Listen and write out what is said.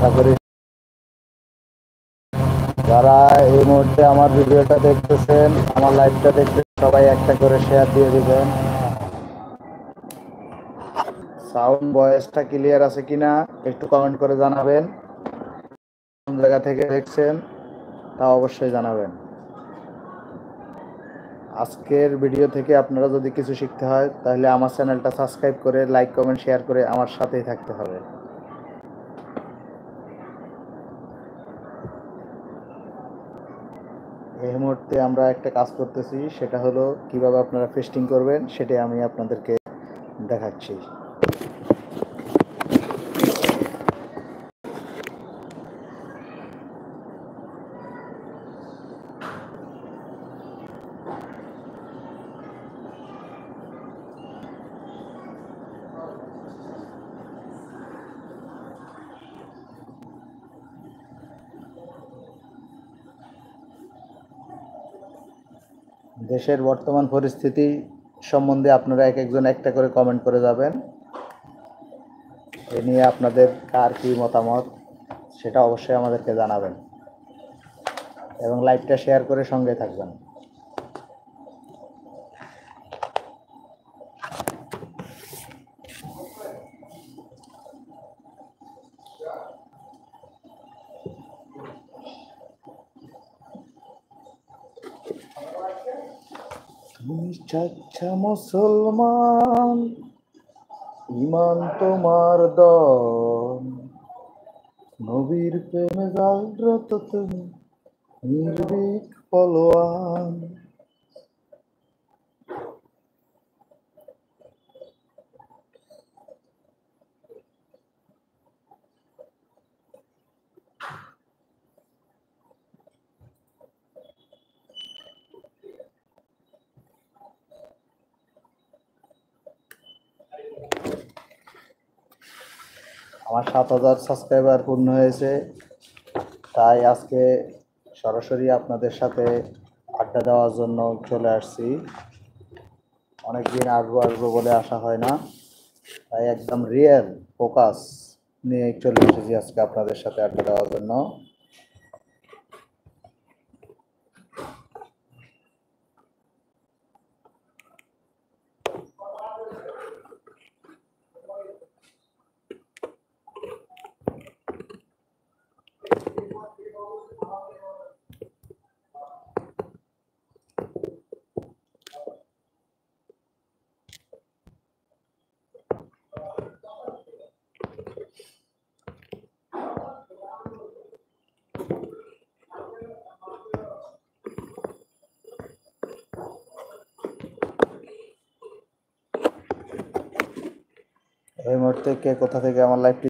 আশা করি যারা এই মুহূর্তে আমার ভিডিওটা দেখতেছেন, আমার লাইভটা দেখতেছেন, সবাই একটা করে শেয়ার দিয়ে দিবেন। সাউন্ড ভয়েসটা ক্লিয়ার আছে কিনা একটু কমেন্ট করে জানাবেন। কোন জায়গা থেকে দেখছেন তা অবশ্যই জানাবেন। আজকের ভিডিও থেকে আপনারা যদি কিছু শিখতে হয় তাহলে আমার চ্যানেলটা সাবস্ক্রাইব করে লাইক কমেন্ট শেয়ার করে আমার সাথেই থাকতে হবে। এই মুহূর্তে আমরা একটা কাজ করতেছি, সেটা হলো কিভাবে আপনারা ফিস্টিং করবেন সেটাই আমি আপনাদেরকে দেখাচ্ছি। দেশের বর্তমান পরিস্থিতি সম্বন্ধে আপনারা এক একজন একটা করে কমেন্ট করে যাবেন। এ নিয়ে আপনাদের কার কী মতামত সেটা অবশ্যই আমাদেরকে জানাবেন এবং লাইভটা শেয়ার করে সঙ্গে থাকবেন। তুমি চাচ্ছা মুসলমান, ইমান তোমার দম, নবীর প্রেমে জাগ্রত তুমি নির্ভীক পলোয়ান। আমার 7,000 সাবস্ক্রাইবার পূর্ণ হয়েছে, তাই আজকে সরাসরি আপনাদের সাথে আড্ডা দেওয়ার জন্য চলে আসছি। অনেকদিন আসবো আসবো বলে আসা হয় না, তাই একদম রিয়েল ফোকাস নিয়ে চলে এসেছি আজকে আপনাদের সাথে আড্ডা দেওয়ার জন্য। এই মুহূর্তে কে কোথা থেকে আমার লাইভটি